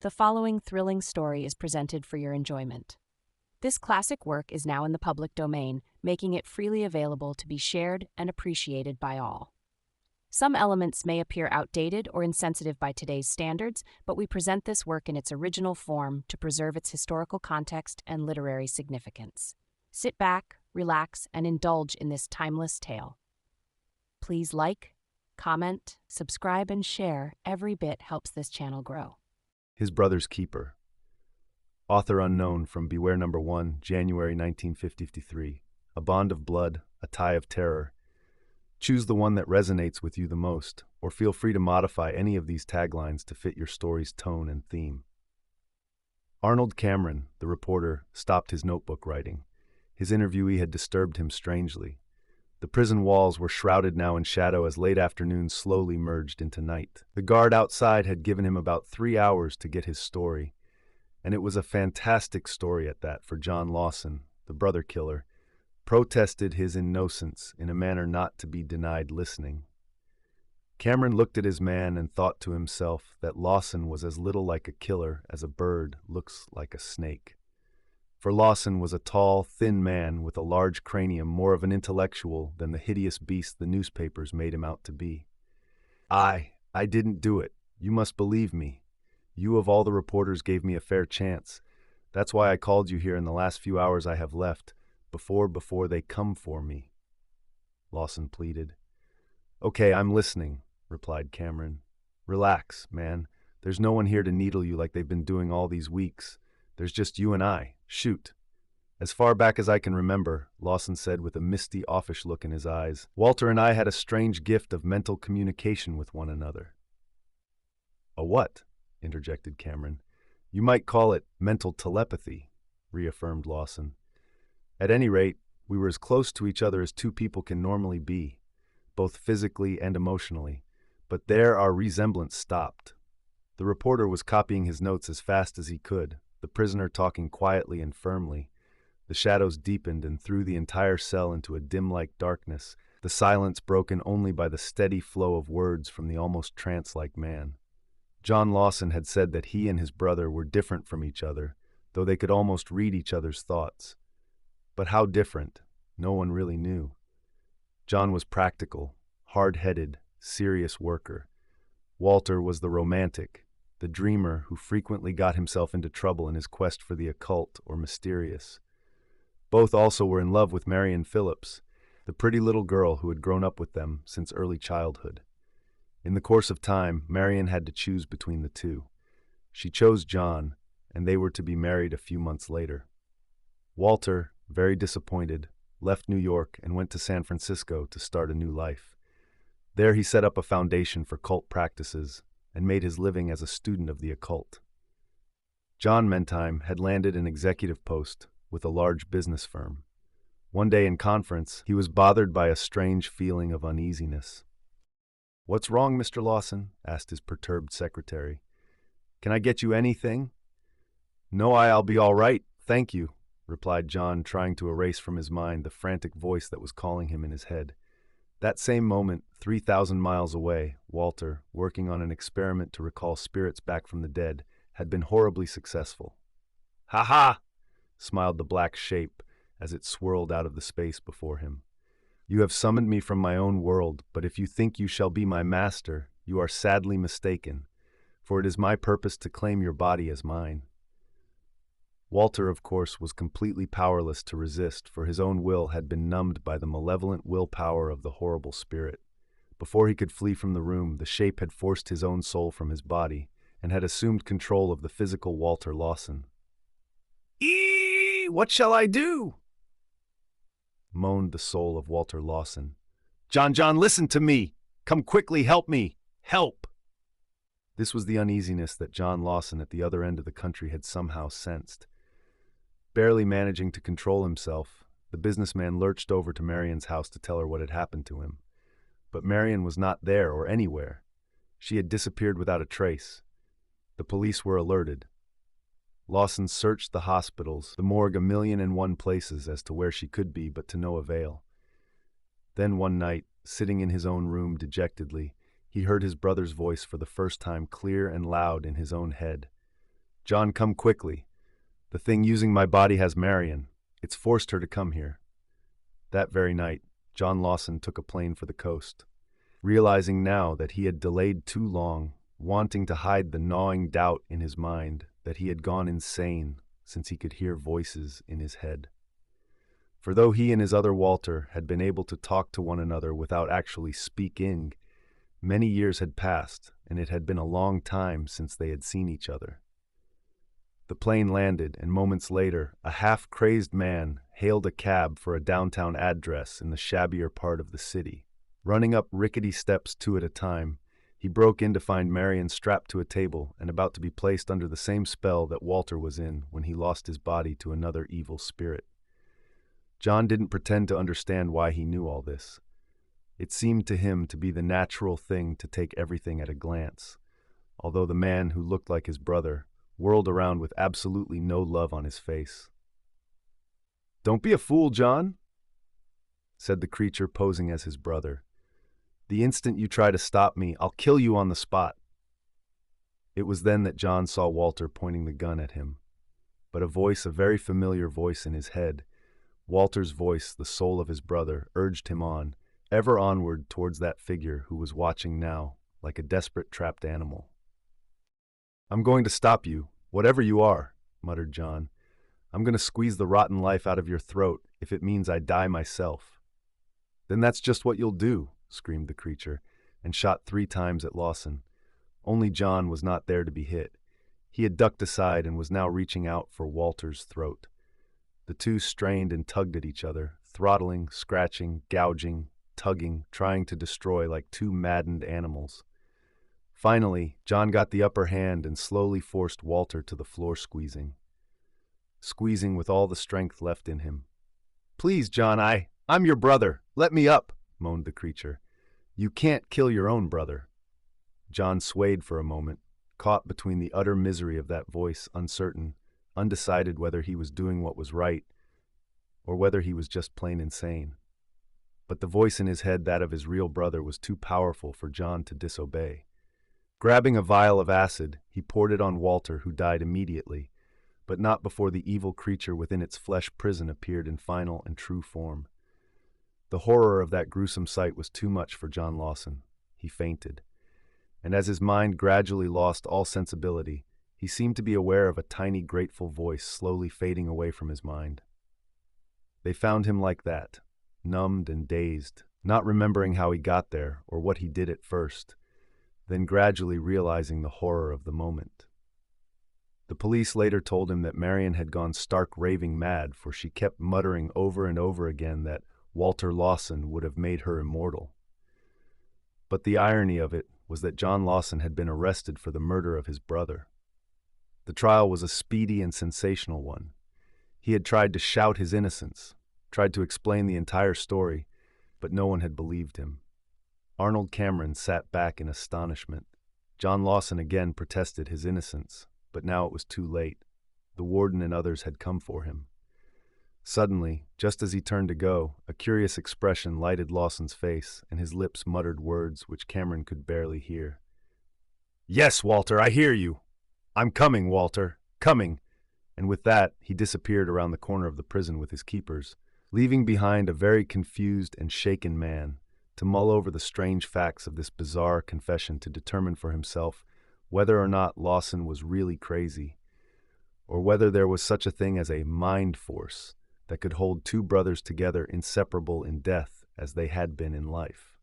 The following thrilling story is presented for your enjoyment. This classic work is now in the public domain, making it freely available to be shared and appreciated by all. Some elements may appear outdated or insensitive by today's standards, but we present this work in its original form to preserve its historical context and literary significance. Sit back, relax, and indulge in this timeless tale. Please like, comment, subscribe, and share. Every bit helps this channel grow. His Brother's Keeper. Author unknown from Beware Number 1, January 1953. A bond of blood, a tie of terror. Choose the one that resonates with you the most, or feel free to modify any of these taglines to fit your story's tone and theme. Arnold Cameron, the reporter, stopped his notebook writing. His interviewee had disturbed him strangely. The prison walls were shrouded now in shadow as late afternoon slowly merged into night. The guard outside had given him about 3 hours to get his story, and it was a fantastic story at that, for John Lawson, the brother killer, protested his innocence in a manner not to be denied listening. Cameron looked at his man and thought to himself that Lawson was as little like a killer as a bird looks like a snake. For Lawson was a tall, thin man with a large cranium, more of an intellectual than the hideous beast the newspapers made him out to be. I didn't do it. You must believe me. You of all the reporters gave me a fair chance. That's why I called you here in the last few hours I have left, before they come for me. Lawson pleaded. Okay, I'm listening, replied Cameron. Relax, man. There's no one here to needle you like they've been doing all these weeks. There's just you and I. Shoot. As far back as I can remember, Lawson said with a misty, offish look in his eyes, Walter and I had a strange gift of mental communication with one another. A what? Interjected Cameron. You might call it mental telepathy, reaffirmed Lawson. At any rate, we were as close to each other as two people can normally be, both physically and emotionally, but there our resemblance stopped. The reporter was copying his notes as fast as he could, the prisoner talking quietly and firmly. The shadows deepened and threw the entire cell into a dim-like darkness, the silence broken only by the steady flow of words from the almost trance-like man. John Lawson had said that he and his brother were different from each other, though they could almost read each other's thoughts. But how different? No one really knew. John was practical, hard-headed, serious worker. Walter was the romantic, the dreamer who frequently got himself into trouble in his quest for the occult or mysterious. Both also were in love with Marian Phillips, the pretty little girl who had grown up with them since early childhood. In the course of time, Marian had to choose between the two. She chose John, and they were to be married a few months later. Walter, very disappointed, left New York and went to San Francisco to start a new life. There he set up a foundation for cult practices and made his living as a student of the occult. John, meantime, had landed an executive post with a large business firm. One day in conference, he was bothered by a strange feeling of uneasiness. "What's wrong, Mr. Lawson?" asked his perturbed secretary. "Can I get you anything?" "No, I'll be all right, thank you," replied John, trying to erase from his mind the frantic voice that was calling him in his head. That same moment, 3,000 miles away, Walter, working on an experiment to recall spirits back from the dead, had been horribly successful. "Ha ha!" smiled the black shape as it swirled out of the space before him. "You have summoned me from my own world, but if you think you shall be my master, you are sadly mistaken, for it is my purpose to claim your body as mine." Walter, of course, was completely powerless to resist, for his own will had been numbed by the malevolent willpower of the horrible spirit. Before he could flee from the room, the shape had forced his own soul from his body and had assumed control of the physical Walter Lawson. "What shall I do?" moaned the soul of Walter Lawson. John, listen to me! Come quickly, help me! Help!" This was the uneasiness that John Lawson at the other end of the country had somehow sensed. Barely managing to control himself, the businessman lurched over to Marian's house to tell her what had happened to him. But Marian was not there or anywhere. She had disappeared without a trace. The police were alerted. Lawson searched the hospitals, the morgue, 1,000,001 places as to where she could be, but to no avail. Then one night, sitting in his own room dejectedly, he heard his brother's voice for the first time clear and loud in his own head. "John, come quickly. The thing using my body has Marion. It's forced her to come here." That very night, John Lawson took a plane for the coast, realizing now that he had delayed too long, wanting to hide the gnawing doubt in his mind that he had gone insane since he could hear voices in his head. For though he and his other Walter had been able to talk to one another without actually speaking, many years had passed, and it had been a long time since they had seen each other. The plane landed, and moments later, a half-crazed man hailed a cab for a downtown address in the shabbier part of the city. Running up rickety steps two at a time, he broke in to find Marion strapped to a table and about to be placed under the same spell that Walter was in when he lost his body to another evil spirit. John didn't pretend to understand why he knew all this. It seemed to him to be the natural thing to take everything at a glance, although the man who looked like his brother whirled around with absolutely no love on his face. "Don't be a fool, John," said the creature posing as his brother. "The instant you try to stop me, I'll kill you on the spot." It was then that John saw Walter pointing the gun at him. But a very familiar voice in his head, Walter's voice, the soul of his brother, urged him on, ever onward towards that figure who was watching now, like a desperate trapped animal. "I'm going to stop you, whatever you are," muttered John. "I'm going to squeeze the rotten life out of your throat if it means I die myself." "Then that's just what you'll do," screamed the creature, and shot 3 times at Lawson. Only John was not there to be hit. He had ducked aside and was now reaching out for Walter's throat. The two strained and tugged at each other, throttling, scratching, gouging, tugging, trying to destroy like two maddened animals. Finally, John got the upper hand and slowly forced Walter to the floor, squeezing with all the strength left in him. "Please, John, I'm your brother. Let me up," moaned the creature. "You can't kill your own brother." John swayed for a moment, caught between the utter misery of that voice, uncertain, undecided whether he was doing what was right or whether he was just plain insane. But the voice in his head, that of his real brother, was too powerful for John to disobey. Grabbing a vial of acid, he poured it on Walter, who died immediately, but not before the evil creature within its flesh prison appeared in final and true form. The horror of that gruesome sight was too much for John Lawson. He fainted, and as his mind gradually lost all sensibility, he seemed to be aware of a tiny, grateful voice slowly fading away from his mind. They found him like that, numbed and dazed, not remembering how he got there or what he did at first, then gradually realizing the horror of the moment. The police later told him that Marion had gone stark raving mad, for she kept muttering over and over again that Walter Lawson would have made her immortal. But the irony of it was that John Lawson had been arrested for the murder of his brother. The trial was a speedy and sensational one. He had tried to shout his innocence, tried to explain the entire story, but no one had believed him. Arnold Cameron sat back in astonishment. John Lawson again protested his innocence, but now it was too late. The warden and others had come for him. Suddenly, just as he turned to go, a curious expression lighted Lawson's face, and his lips muttered words which Cameron could barely hear. "Yes, Walter, I hear you. I'm coming, Walter, coming." And with that, he disappeared around the corner of the prison with his keepers, leaving behind a very confused and shaken man to mull over the strange facts of this bizarre confession to determine for himself whether or not Lawson was really crazy, or whether there was such a thing as a mind force that could hold two brothers together inseparable in death as they had been in life.